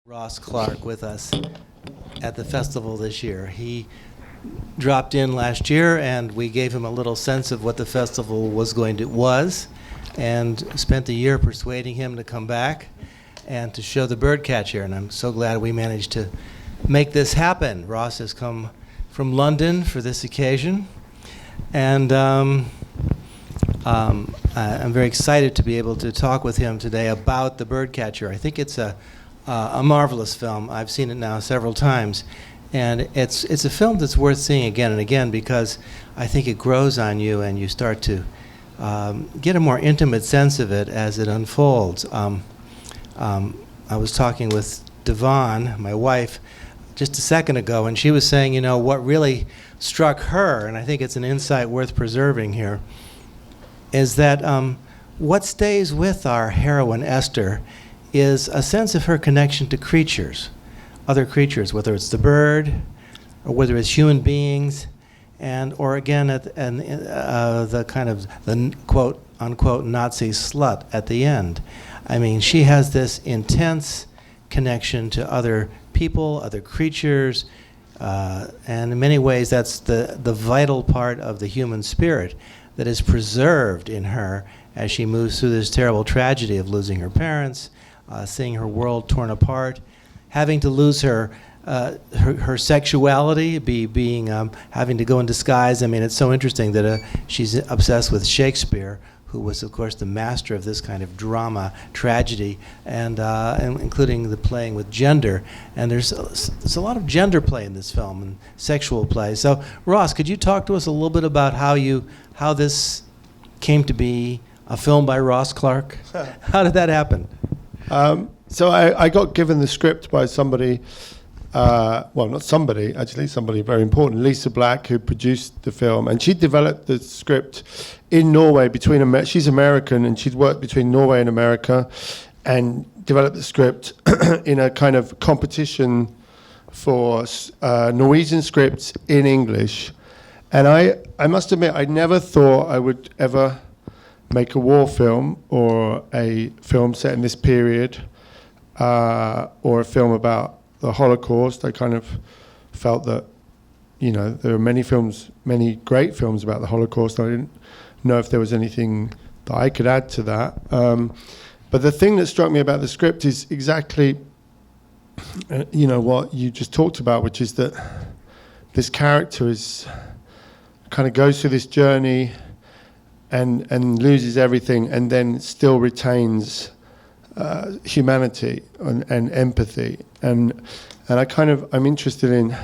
Ross Clarke with us at the festival this year. He dropped in last year, and we gave him a little sense of what the festival was, and spent a year persuading him to come back and to show the birdcatch here. And I'm so glad we managed to make this happen. Ross has come from London for this occasion, and I'm very excited to be able to talk with him today about the birdcatcher. I think it's a marvelous film. I've seen it now several times, and it's a film that's worth seeing again and again because I think it grows on you and you start to get a more intimate sense of it as it unfolds. I was talking with Devon, my wife, just a second ago, and she was saying, you know, what really struck her, and I think it's an insight worth preserving here, is that what stays with our heroine Esther is a sense of her connection to creatures, other creatures, whether it's the bird or whether it's human beings, or again the kind of the quote unquote Nazi slut at the end. I mean, she has this intense connection to other people, other creatures, and in many ways that's the vital part of the human spirit that is preserved in her as she moves through this terrible tragedy of losing her parents, seeing her world torn apart, having to lose her sexuality, having to go in disguise. I mean, it's so interesting that she's obsessed with Shakespeare, who was, of course, the master of this kind of drama, tragedy, and including the playing with gender. And there's a lot of gender play in this film and sexual play. So, Ross, could you talk to us a little bit about how this came to be a film by Ross Clarke? How did that happen? So I got given the script by somebody, not somebody, actually, somebody very important, Lisa Black, who produced the film, and she developed the script in Norway she's American, and she'd worked between Norway and America, and developed the script in a kind of competition for Norwegian scripts in English. And I must admit, I never thought I would ever make a war film or a film set in this period, or a film about the Holocaust. I kind of felt that, you know, there are many great films about the Holocaust. I didn't know if there was anything that I could add to that. But the thing that struck me about the script is exactly, what you just talked about, which is that this character kind of goes through this journey and loses everything, and then still retains humanity and empathy, and I'm interested in,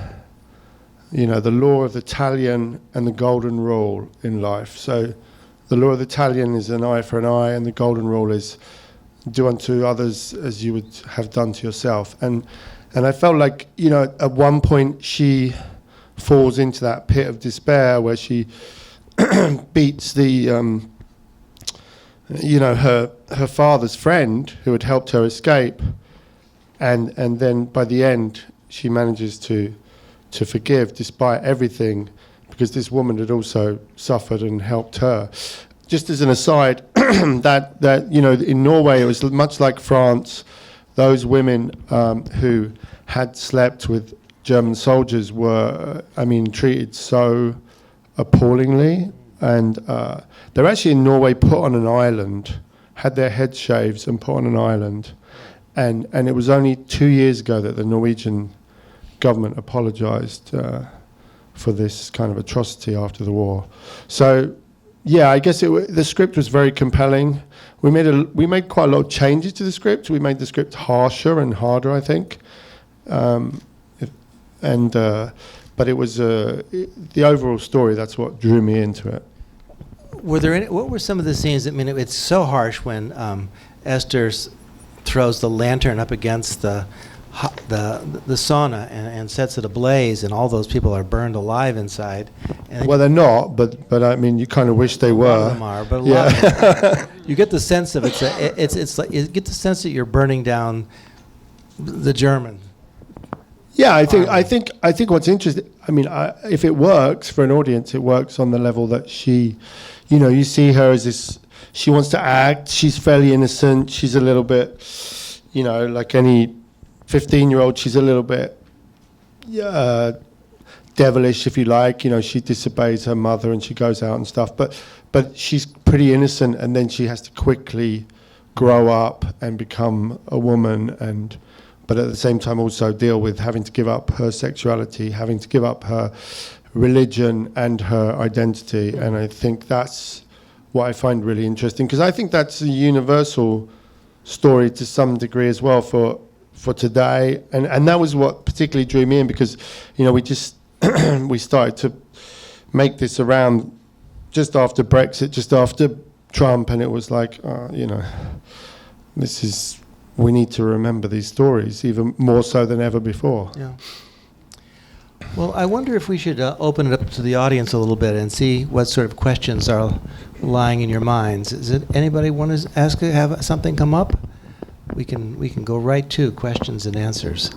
the law of the talion and the golden rule in life. So the law of the talion is an eye for an eye, and the golden rule is do unto others as you would have done to yourself. And I felt like, at one point she falls into that pit of despair where she beats her father's friend who had helped her escape, and then by the end she manages to forgive despite everything, because this woman had also suffered and helped her. Just as an aside, that in Norway it was much like France. Those women who had slept with German soldiers were, treated so appallingly, and they're actually in Norway put on an island, had their heads shaved and put on an island, and it was only 2 years ago that the Norwegian government apologized for this kind of atrocity after the war. So yeah, I guess the script was very compelling. We made quite a lot of changes to the script. We made the script harsher and harder, I think, but it was the overall story. That's what drew me into it. What were some of the scenes? I mean, it's so harsh when Esther throws the lantern up against the sauna and sets it ablaze, and all those people are burned alive inside. And well, they're not, but I mean, you kind of wish they were. A lot of them are, but a lot of them, you get the sense of it's like you get the sense that you're burning down the German. Yeah, I think what's interesting, if it works for an audience, it works on the level that she, you see her as this, she wants to act, she's fairly innocent, she's a little bit, like any 15-year-old, she's a little bit devilish, if you like. You know, she disobeys her mother and she goes out and stuff. But she's pretty innocent, and then she has to quickly grow up and become a woman, but at the same time also deal with having to give up her sexuality, having to give up her religion and her identity. And I think that's what I find really interesting, because I think that's a universal story to some degree as well for today. And that was what particularly drew me in, because, you know, we started to make this around just after Brexit, just after Trump, and it was like, you know, we need to remember these stories even more so than ever before. Yeah. Well, I wonder if we should open it up to the audience a little bit and see what sort of questions are lying in your minds. Is it anybody want to have something come up? We can go right to questions and answers.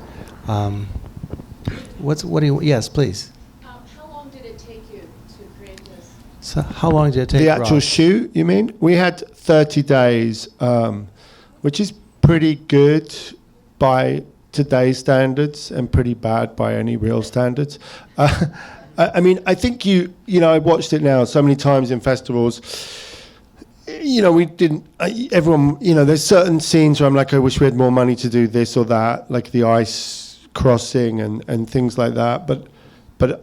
Yes, please. How long did it take you to create this? So how long did it take? The actual Ross? shoot, you mean? We had 30 days, which is pretty good by today's standards and pretty bad by any real standards. I mean, I think you know, I watched it now so many times in festivals. You know, we didn't, everyone, you know, there's certain scenes where I'm like, I wish we had more money to do this or that, like the ice crossing and things like that. But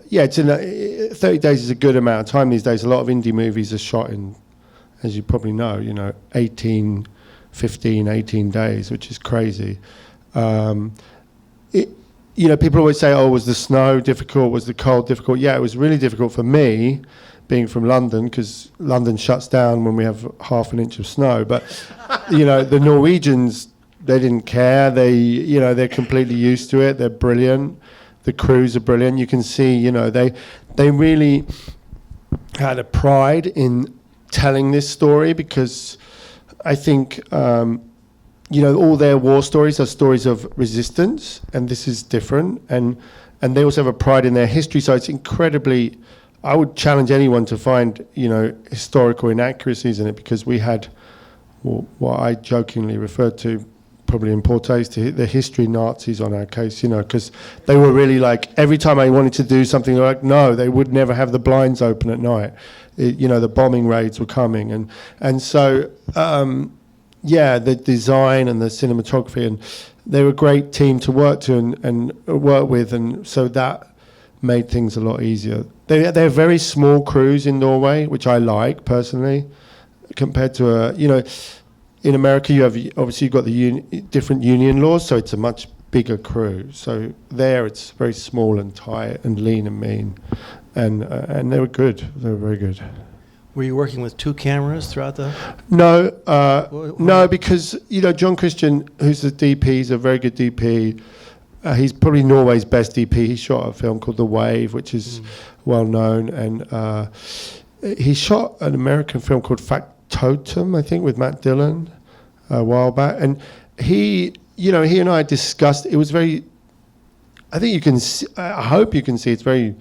yeah, 30 days is a good amount of time these days. A lot of indie movies are shot in, as you probably know, you know, 15, 18 days, which is crazy. You know, people always say, oh, was the snow difficult? Was the cold difficult? Yeah, it was really difficult for me, being from London, because London shuts down when we have half an inch of snow. But, you know, the Norwegians, they didn't care. You know, they're completely used to it. They're brilliant. The crews are brilliant. You can see, you know, they really had a pride in telling this story, because I think, you know, all their war stories are stories of resistance, and this is different. And they also have a pride in their history. So it's incredibly, I would challenge anyone to find, you know, historical inaccuracies in it, because we had what I jokingly referred to, probably in poor taste, the history Nazis on our case, you know, because they were really like, every time I wanted to do something, they're like, no, they would never have the blinds open at night. You know, the bombing raids were coming. And so, yeah, the design and the cinematography, and they were a great team to work to and work with, and so that made things a lot easier. They're very small crews in Norway, which I like personally, compared to you know, in America you have, obviously you've got the different union laws, so it's a much bigger crew. So there it's very small and tight and lean and mean, and they were good. They were very good. Were you working with two cameras throughout the? No, no, because, you know, John Christian, who's the DP, he's a very good DP. He's probably Norway's best DP. He shot a film called The Wave, which is well known, and he shot an American film called Factotum, I think, with Matt Dillon a while back. And he and I discussed. It was very. I think you can. I hope you can see it's very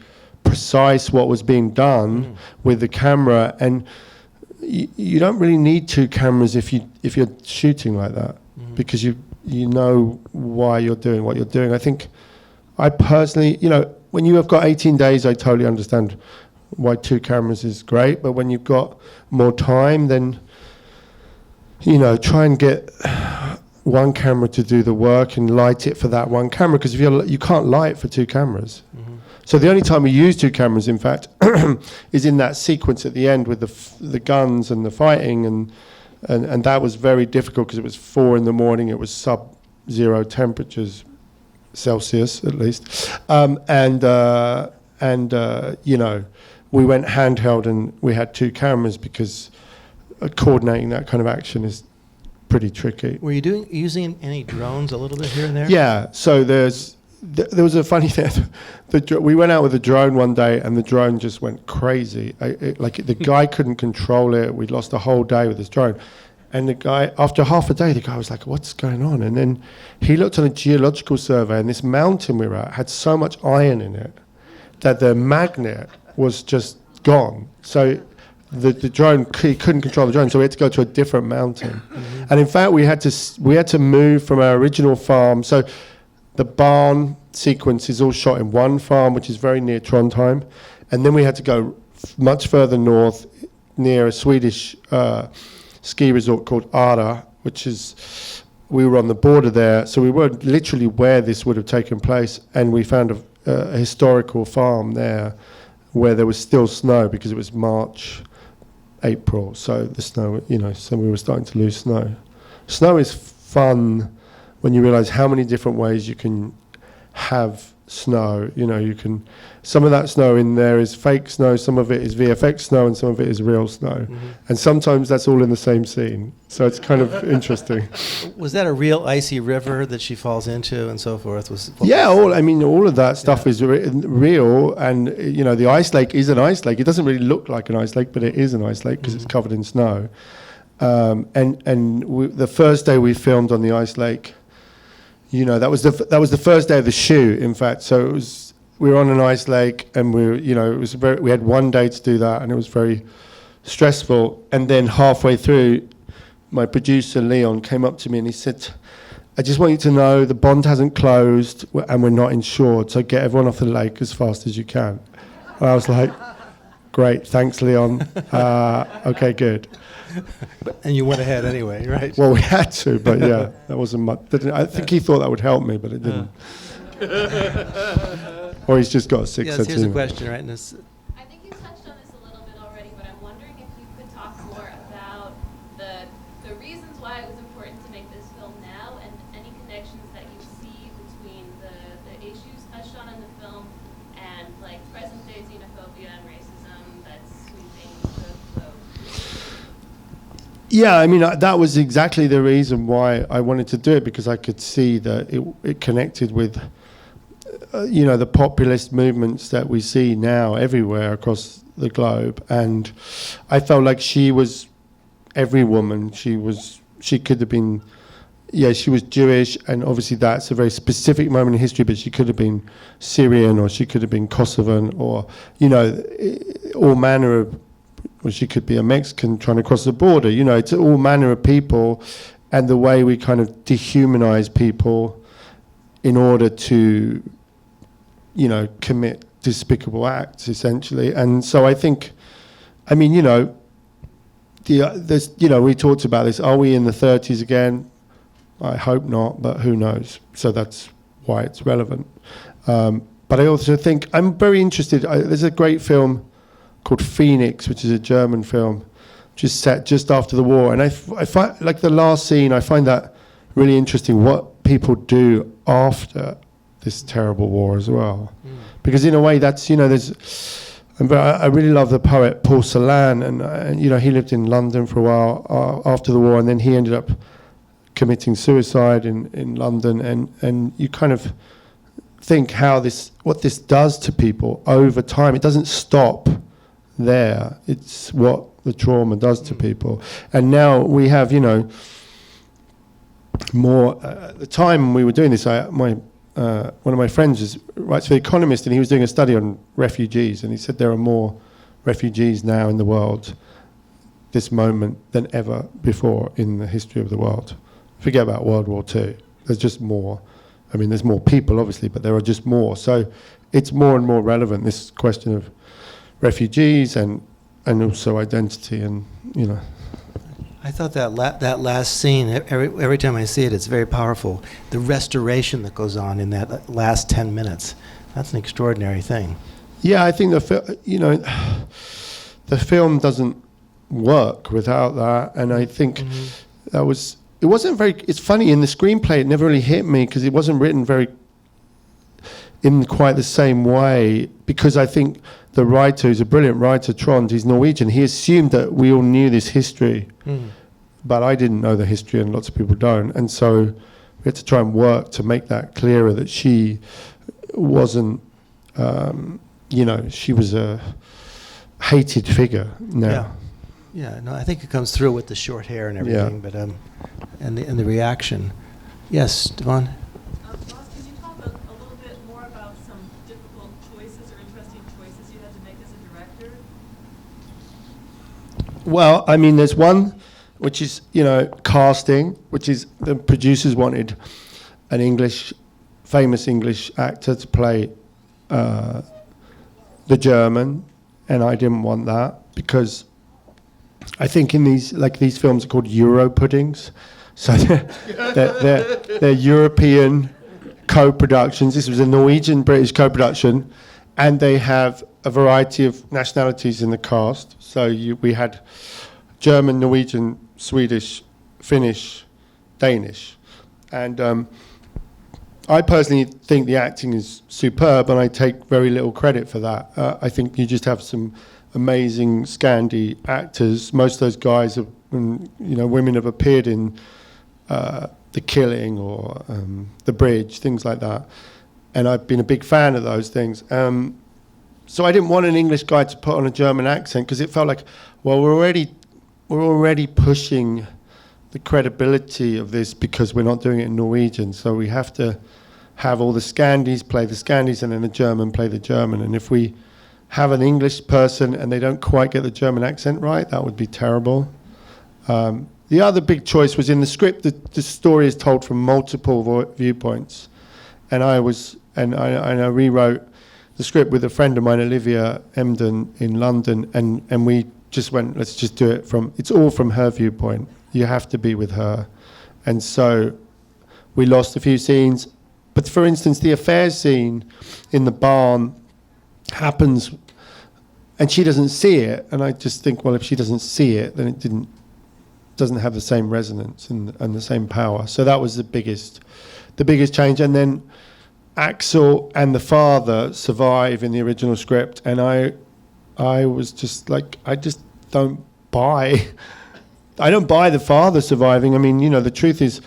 precise what was being done with the camera, and you don't really need two cameras if you're shooting like that, because you know why you're doing what you're doing. I think I personally, you know, when you have got 18 days, I totally understand why two cameras is great, but when you've got more time, then, you know, try and get one camera to do the work and light it for that one camera, because if you can't light for two cameras. So the only time we use two cameras, in fact, is in that sequence at the end with the guns and the fighting, and that was very difficult because it was 4 a.m. It was sub-zero temperatures, Celsius at least, and you know, we went handheld and we had two cameras because coordinating that kind of action is pretty tricky. Were you using any drones a little bit here and there? Yeah. So there was a funny thing. We went out with a drone one day, and the drone just went crazy. Like the guy couldn't control it. We lost a whole day with this drone. And the guy, after half a day, the guy was like, "What's going on?" And then he looked on a geological survey, and this mountain we were at had so much iron in it that the magnet was just gone. So the drone, he couldn't control the drone, so we had to go to a different mountain. And in fact, we had to move from our original farm. So the barn sequence is all shot in one farm, which is very near Trondheim, and then we had to go much further north, near a Swedish ski resort called Ara, which is, we were on the border there, so we were literally where this would have taken place, and we found a historical farm there where there was still snow because it was March, April, so the snow, so we were starting to lose snow. Snow is fun when you realize how many different ways you can have snow. You can, some of that snow in there is fake snow, some of it is VFX snow, and some of it is real snow. Mm-hmm. And sometimes that's all in the same scene. So it's kind of interesting. Was that a real icy river that she falls into and so forth? All of that stuff is real. And, the ice lake is an ice lake. It doesn't really look like an ice lake, but it is an ice lake because it's covered in snow. The first day we filmed on the ice lake, that was the first day of the shoot, in fact. So we were on an ice lake, and we had one day to do that, and it was very stressful. And then halfway through, my producer Leon came up to me and he said, "I just want you to know the bond hasn't closed and we're not insured, so get everyone off the lake as fast as you can." And I was like, "Great, thanks, Leon. Okay, good." And you went ahead anyway, right? Well, we had to, but yeah, that wasn't much. I think he thought that would help me, but it didn't. Or he's just got a sixth sense. Yes, here's a question, right? I think you touched on this a little bit already, but I'm wondering if you could talk more about the reasons why it was important to make this film now, and any connections that you see between the issues touched on in the film and present day xenophobia and racism that's sweeping the globe. Yeah, that was exactly the reason why I wanted to do it, because I could see that it connected with, the populist movements that we see now everywhere across the globe. And I felt like she was every woman. She could have been, she was Jewish, and obviously that's a very specific moment in history, but she could have been Syrian, or she could have been Kosovan, or, all manner of, or she could be a Mexican trying to cross the border. It's all manner of people, and the way we kind of dehumanize people in order to, commit despicable acts, essentially. And so I think, we talked about this. Are we in the 30s again? I hope not, but who knows? So that's why it's relevant. But I also think I'm very interested. There's a great film called Phoenix, which is a German film, which is set just after the war. And I find, like the last scene, I find that really interesting, what people do after this terrible war as well. Because in a way that's, I really love the poet Paul Celan, and he lived in London for a while after the war, and then he ended up committing suicide in London, and you kind of think what this does to people over time. It doesn't stop there. It's what the trauma does to people. And now we have, more. At the time we were doing this, one of my friends writes for The Economist, and he was doing a study on refugees, and he said there are more refugees now in the world this moment than ever before in the history of the world. Forget about World War II. There's just more. There's more people, obviously, but there are just more. So it's more and more relevant, this question of refugees and also identity, and I thought that last scene, every time I see it, it's very powerful. The restoration that goes on in that last 10 minutes, that's an extraordinary thing. Yeah, I think the film doesn't work without that, and I think it wasn't very. It's funny, in the screenplay, it never really hit me because it wasn't written in quite the same way, because I think the writer, who's a brilliant writer, Trond, he's Norwegian, he assumed that we all knew this history, but I didn't know the history, and lots of people don't, and so we had to try and work to make that clearer, that she wasn't, she was a hated figure now. Yeah, no, I think it comes through with the short hair and everything, but and the reaction. Yes, Devon? Ross, can you talk a little bit more about some difficult choices or interesting choices you had to make as a director? Well, there's one which is, casting, which is the producers wanted an English famous English actor to play the German, and I didn't want that because I think in these films are called Euro puddings, so they're European co-productions. This was a Norwegian-British co-production, and they have a variety of nationalities in the cast. So we had German, Norwegian, Swedish, Finnish, Danish, and I personally think the acting is superb, and I take very little credit for that. I think you just have some amazing Scandi actors. Most of those guys, women have appeared in The Killing or The Bridge, things like that. And I've been a big fan of those things. So I didn't want an English guy to put on a German accent because it felt like, well, we're already pushing the credibility of this because we're not doing it in Norwegian. So we have to have all the Scandis play the Scandis and then the German play the German. And if we have an English person and they don't quite get the German accent right, that would be terrible. The other big choice was in the script. The story is told from multiple viewpoints, and I rewrote the script with a friend of mine, Olivia Emden, in London, and we just went, let's just do it it's all from her viewpoint. You have to be with her, and so we lost a few scenes. But for instance, the affairs scene in the barn happens, and she doesn't see it, and I just think, well, if she doesn't see it, then it doesn't have the same resonance and the same power. So that was the biggest change. And then Axel and the father survive in the original script, and I was just like, I don't buy the father surviving. I mean, the truth is,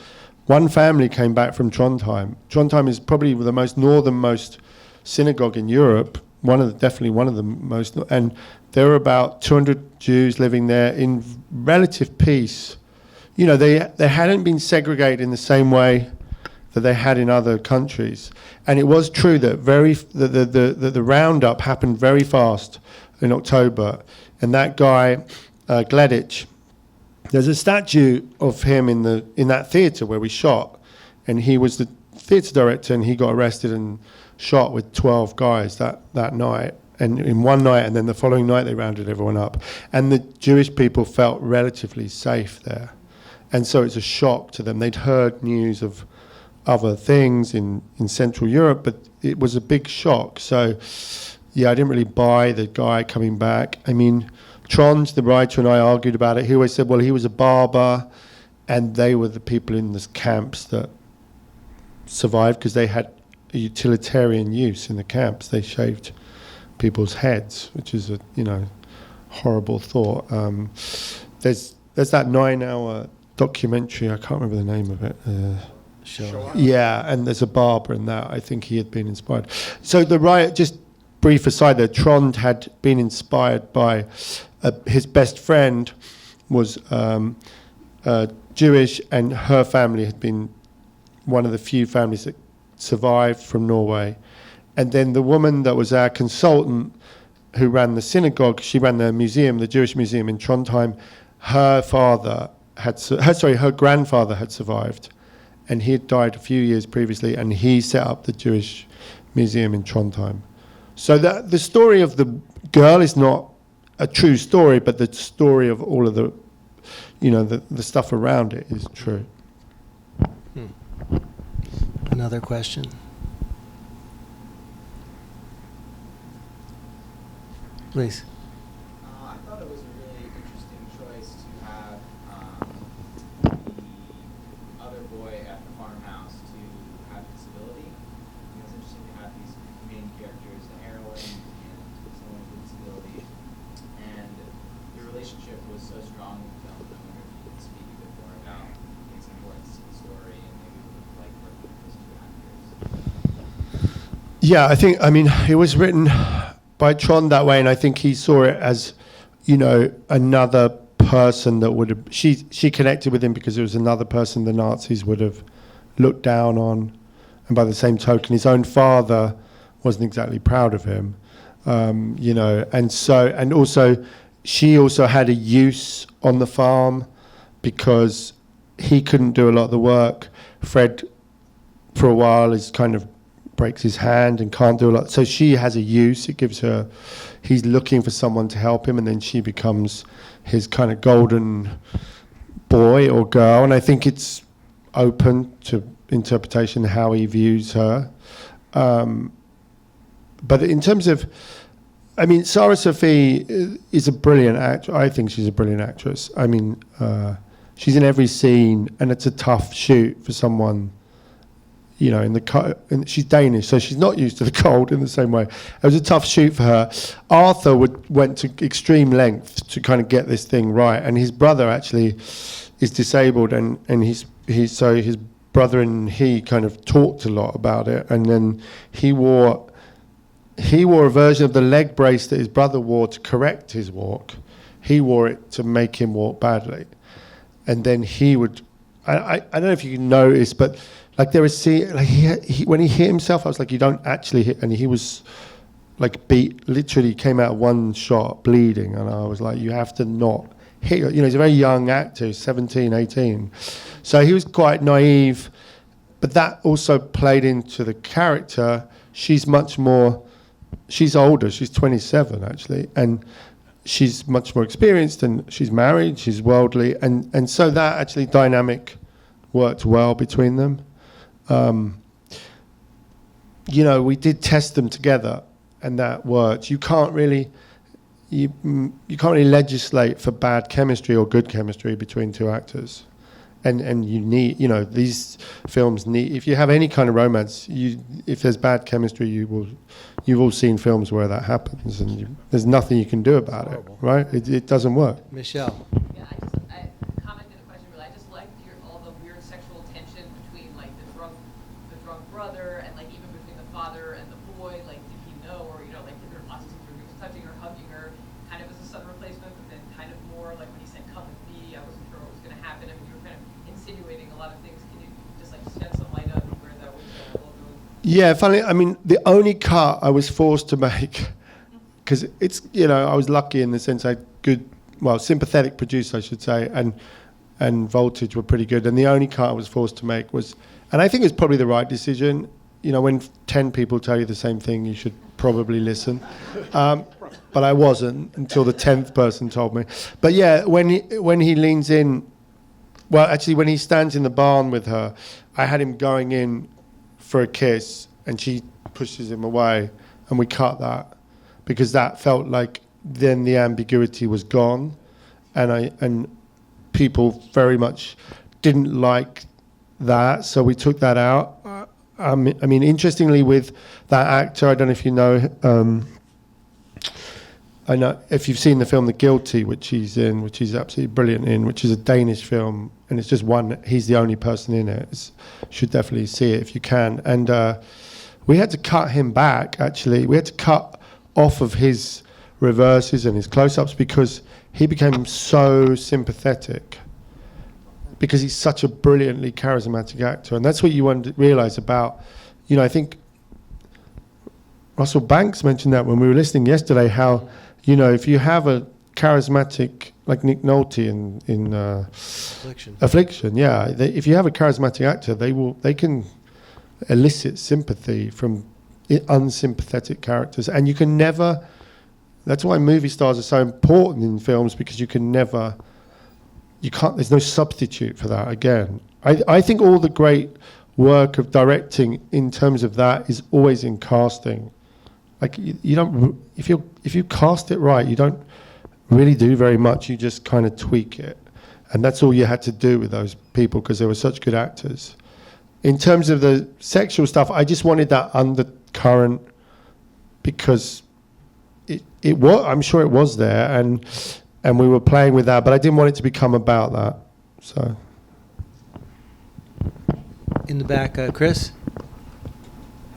one family came back from Trondheim. Trondheim is probably the most northernmost synagogue in Europe, definitely one of the most, and there were about 200 Jews living there in relative peace. They hadn't been segregated in the same way that they had in other countries. And it was true that the roundup happened very fast in October. And that guy, Gleditsch, there's a statue of him in that theatre where we shot, and he was the theatre director, and he got arrested and shot with 12 guys that night, and in one night, and then the following night they rounded everyone up. And the Jewish people felt relatively safe there. And so it's a shock to them. They'd heard news of other things in Central Europe, but it was a big shock. So, yeah, I didn't really buy the guy coming back. I mean, Trond, the writer, and I argued about it. He always said, well, he was a barber, and they were the people in the camps that survived because they had a utilitarian use in the camps. They shaved people's heads, which is a horrible thought. There's that 9-hour documentary. I can't remember the name of it. Sure. Yeah, and there's a barber in that. I think he had been inspired. So the riot, just brief aside there, Trond had been inspired by his best friend was Jewish, and her family had been one of the few families that survived from Norway. And then the woman that was our consultant who ran the synagogue, she ran the museum, the Jewish museum in Trondheim. Her grandfather had survived, and he had died a few years previously, and he set up the Jewish museum in Trondheim. So that the story of the girl is not a true story, but the story of all of the stuff around it is true. Another question? Please. I thought it was a really interesting choice to have the other boy at the farmhouse to have a disability. It was interesting to have these main characters, the heroine and someone with a disability, and the relationship was so strong in the film. I wonder if you could speak a bit more about its importance to the story and maybe what it was like working with those two actors. Yeah, it was written by Trond that way, and I think he saw it as, another person that would have, she connected with him because it was another person the Nazis would have looked down on, and by the same token, his own father wasn't exactly proud of him, and also, she also had a use on the farm because he couldn't do a lot of the work. Fred, for a while, is kind of breaks his hand and can't do a lot. So she has a use. It gives her, he's looking for someone to help him, and then she becomes his kind of golden boy or girl. And I think it's open to interpretation how he views her. But in terms of, I mean, Sarah Sophie is a brilliant actress. I think she's a brilliant actress. I mean, she's in every scene, and it's a tough shoot for someone, you know, and she's Danish, so she's not used to the cold in the same way. It was a tough shoot for her. Arthur went to extreme lengths to kind of get this thing right, and his brother actually is disabled, and so his brother and he kind of talked a lot about it, and then he wore a version of the leg brace that his brother wore to correct his walk. He wore it to make him walk badly. And then he would, I don't know if you can notice, but like there was, like when he hit himself, I was like, you don't actually hit, and he was like literally came out one shot bleeding, and I was like, you have to not hit, you know, he's a very young actor, 17, 18. So he was quite naive, but that also played into the character. She's older, she's 27 actually, and she's much more experienced, and she's married, she's worldly, and so that actually dynamic worked well between them. You know, we did test them together, and that worked. You can't really legislate for bad chemistry or good chemistry between two actors. And you need, you know, these films need, if you have any kind of romance, if there's bad chemistry, you've all seen films where that happens, and there's nothing you can do about it, right? It doesn't work. Michelle. Yeah, I commented a question, really. I just liked all the weird sexual tension between like the drunk brother, and like even between the father and the boy. Like, did he know, or you know, like there were lots of scenes where he was touching her, hugging her, kind of as a son replacement, but then kind of more like when he said "come with me," I wasn't sure what was going to happen. I mean, you were kind of insinuating a lot of things. Can you just like shed some light on where that was all going? Yeah, funny. I mean, the only cut I was forced to make, because it's, you know, I was lucky in the sense I had good, well, sympathetic producer, I should say, and Voltage were pretty good. And the only cut I was forced to make was, and I think it's probably the right decision. You know, when 10 people tell you the same thing, you should probably listen. But I wasn't until the 10th person told me. But yeah, when he leans in, well, actually, when he stands in the barn with her, I had him going in for a kiss, and she pushes him away, and we cut that because that felt like then the ambiguity was gone, and people very much didn't like that, so we took that out. I mean, interestingly, with that actor, I don't know if you know. I know if you've seen the film The Guilty, which he's in, which he's absolutely brilliant in, which is a Danish film, and it's just one. He's the only person in it. Should definitely see it if you can. And we had to cut him back. Actually, we had to cut off of his reverses and his close-ups because he became so sympathetic. Because he's such a brilliantly charismatic actor, and that's what you want to realize about. You know, I think Russell Banks mentioned that when we were listening yesterday. How, you know, if you have a charismatic, like Nick Nolte in Affliction, yeah, if you have a charismatic actor, they can elicit sympathy from unsympathetic characters, and you can never. That's why movie stars are so important in films, because you can't. There's no substitute for that. Again, I think all the great work of directing in terms of that is always in casting. Like you don't, if you cast it right, you don't really do very much. You just kind of tweak it, and that's all you had to do with those people because they were such good actors. In terms of the sexual stuff, I just wanted that undercurrent because it was. I'm sure it was there, and we were playing with that, but I didn't want it to become about that. So, In the back, Chris. I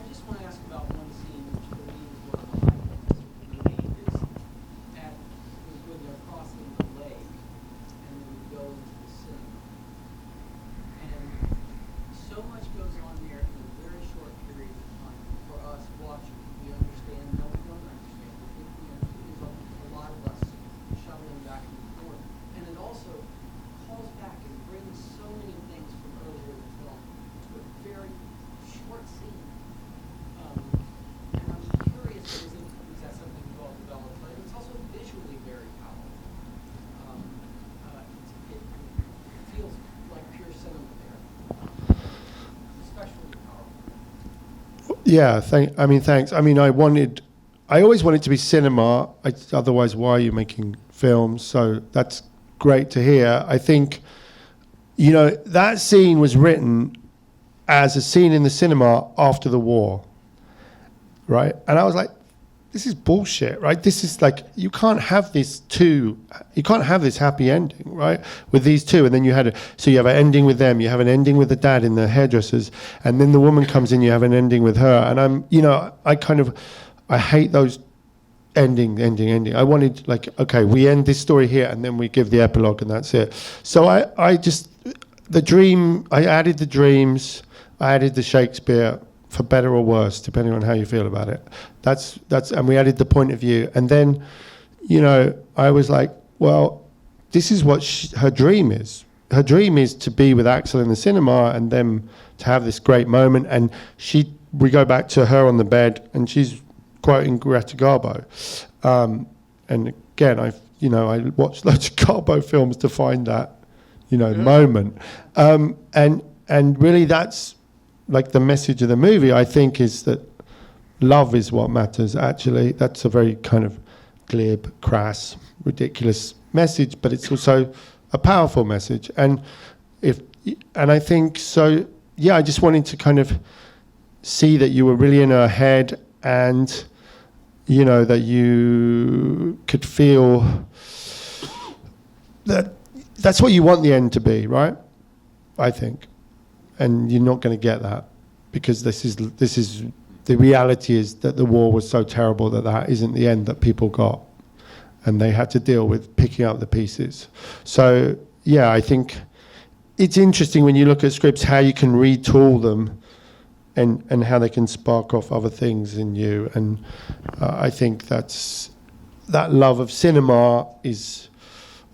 just want to ask about one scene, which for me is one of the high points of the movie, is when they're crossing the lake, and then we go into the cinema. And so much goes on there in a very short period of time for us watching. We understand, no, we don't understand. We think we understand. There's a lot of us shuttling back and forth. And it also calls back and brings so many things from earlier in the film to a very cinema there, especially powerful. Yeah, thanks. I mean, I always wanted to be cinema. Otherwise, why are you making films? So that's great to hear. I think, you know, that scene was written as a scene in the cinema after the war, right? And I was like, this is bullshit, right? This is like, you can't have this happy ending, right? With these two, and then you have an ending with them, you have an ending with the dad in the hairdressers, and then the woman comes in, you have an ending with her, and I hate those ending. I wanted, like, okay, we end this story here, and then we give the epilogue, and that's it. So I added the dreams, I added the Shakespeare, for better or worse, depending on how you feel about it. And we added the point of view. And then, you know, I was like, well, this is what her dream is. Her dream is to be with Axel in the cinema and them to have this great moment. And we go back to her on the bed, and she's quoting Greta Garbo. And again, I watched loads of Garbo films to find that, moment. And really, that's like the message of the movie, I think, is that love is what matters, actually. That's a very kind of glib, crass, ridiculous message, but it's also a powerful message. And I think so, yeah, I just wanted to kind of see that you were really in her head, and, you know, that you could feel that that's what you want the end to be, right? I think. And you're not going to get that, because this is the reality is that the war was so terrible that isn't the end that people got, and they had to deal with picking up the pieces. So yeah, I think it's interesting when you look at scripts how you can retool them, and how they can spark off other things in you. And I think that love of cinema is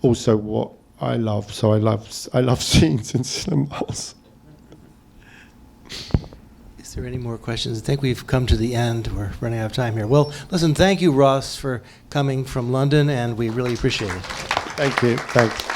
also what I love. So I love scenes in cinemas. Is there any more questions? I think we've come to the end. We're running out of time here. Well, listen, thank you, Ross, for coming from London, and we really appreciate it. Thank you. Thanks.